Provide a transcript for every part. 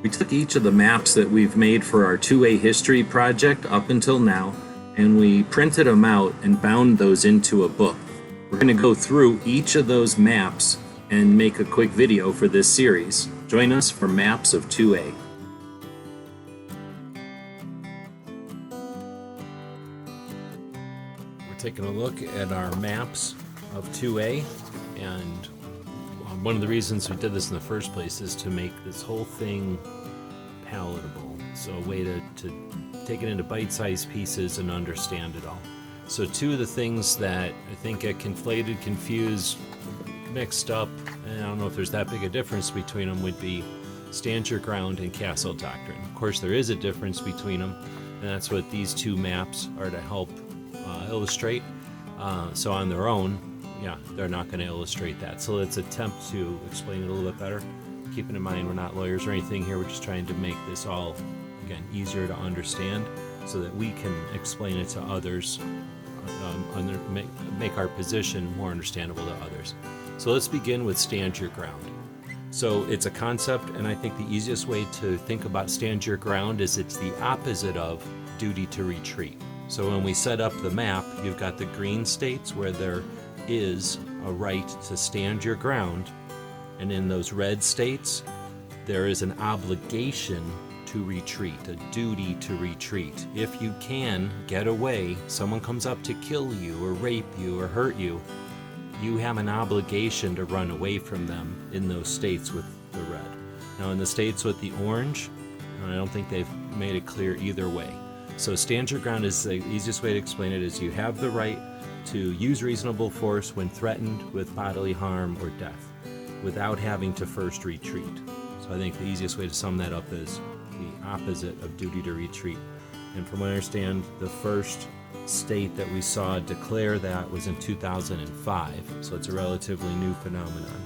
We took each of the maps that we've made for our 2A history project up until now, and we printed them out and bound those into a book. We're going to go through each of those maps and make a quick video for this series. Join us for Maps of 2A. We're taking a look at our maps of 2A, and one of the reasons we did this in the first place is to make this whole thing palatable. So a way to take it into bite-sized pieces and understand it all. So two of the things that I think get conflated, confused, mixed up, and I don't know if there's that big a difference between them, would be Stand Your Ground and Castle Doctrine. Of course, there is a difference between them, and that's what these two maps are to help illustrate. So on their own, they're not going to illustrate that. So let's attempt to explain it a little bit better. Keeping in mind we're not lawyers or anything here, we're just trying to make this all, again, easier to understand so that we can explain it to others, make our position more understandable to others. So let's begin with Stand Your Ground. So it's a concept, and I think the easiest way to think about Stand Your Ground is it's the opposite of duty to retreat. So when we set up the map, you've got the green states where there is a right to stand your ground, and in those red states there is an obligation to retreat, a duty to retreat. If you can get away, someone comes up to kill you or rape you or hurt you, you have an obligation to run away from them in those states with the red. Now in the states with the orange, I don't think they've made it clear either way. So stand your ground is the easiest way to explain it, is you have the right to use reasonable force when threatened with bodily harm or death without having to first retreat. So I think the easiest way to sum that up is the opposite of duty to retreat. And from what I understand, the first state that we saw declare that was in 2005, so it's a relatively new phenomenon.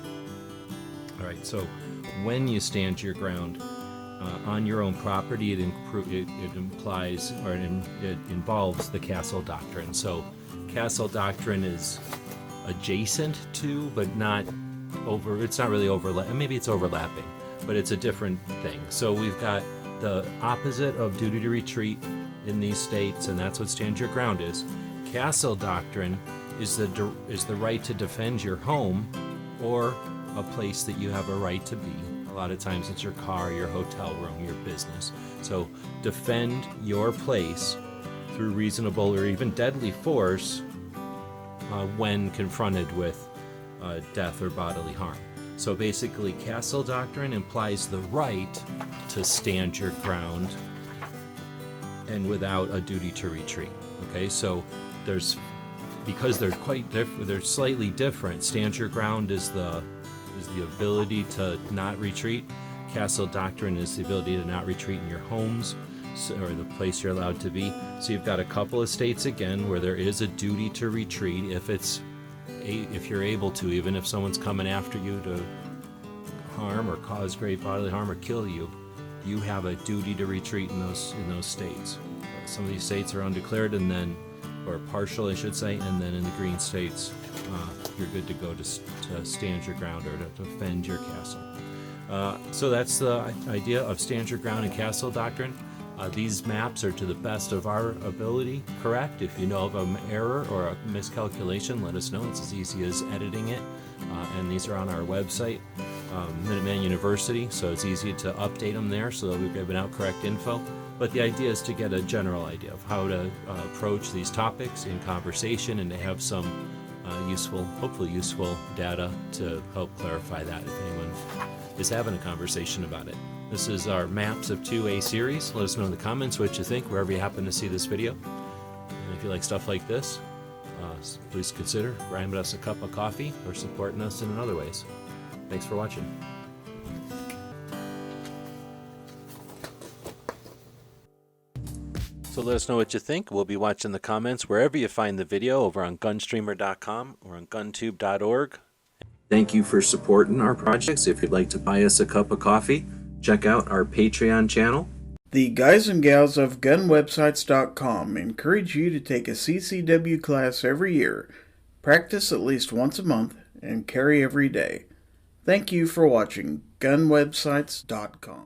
All right, so when you stand your ground on your own property, it implies, or it involves the Castle Doctrine. So Castle Doctrine is adjacent to, but not over, it's not really overlapping, maybe it's overlapping, but it's a different thing. So we've got the opposite of duty to retreat in these states, and that's what Stand Your Ground is. Castle Doctrine is the right to defend your home or a place that you have a right to be. A lot of times it's your car, your hotel room, your business. So defend your place through reasonable or even deadly force when confronted with death or bodily harm. So basically, Castle Doctrine implies the right to stand your ground and without a duty to retreat. Okay, so because they're slightly different. Stand your ground is the ability to not retreat. Castle Doctrine is the ability to not retreat in your homes, or the place you're allowed to be. So you've got a couple of states again where there is a duty to retreat if you're able to, even if someone's coming after you to harm or cause great bodily harm or kill you, you have a duty to retreat in those states. Some of these states are undeclared, or partial, I should say, and then in the green states, you're good to go to stand your ground or to defend your castle. So that's the idea of Stand Your Ground and Castle Doctrine. These maps are to the best of our ability correct. If you know of an error or a miscalculation, let us know. It's as easy as editing it. And these are on our website, Minuteman University, so it's easy to update them there so that we've given out correct info. But the idea is to get a general idea of how to approach these topics in conversation and to have some hopefully useful data to help clarify that if anyone is having a conversation about it. This is our Maps of 2A series. Let us know in the comments what you think wherever you happen to see this video. And if you like stuff like this, please consider grabbing us a cup of coffee or supporting us in other ways. Thanks for watching. So let us know what you think. We'll be watching the comments wherever you find the video, over on gunstreamer.com or on guntube.org. Thank you for supporting our projects. If you'd like to buy us a cup of coffee, check out our Patreon channel. The guys and gals of gunwebsites.com encourage you to take a CCW class every year, practice at least once a month, and carry every day. Thank you for watching gunwebsites.com.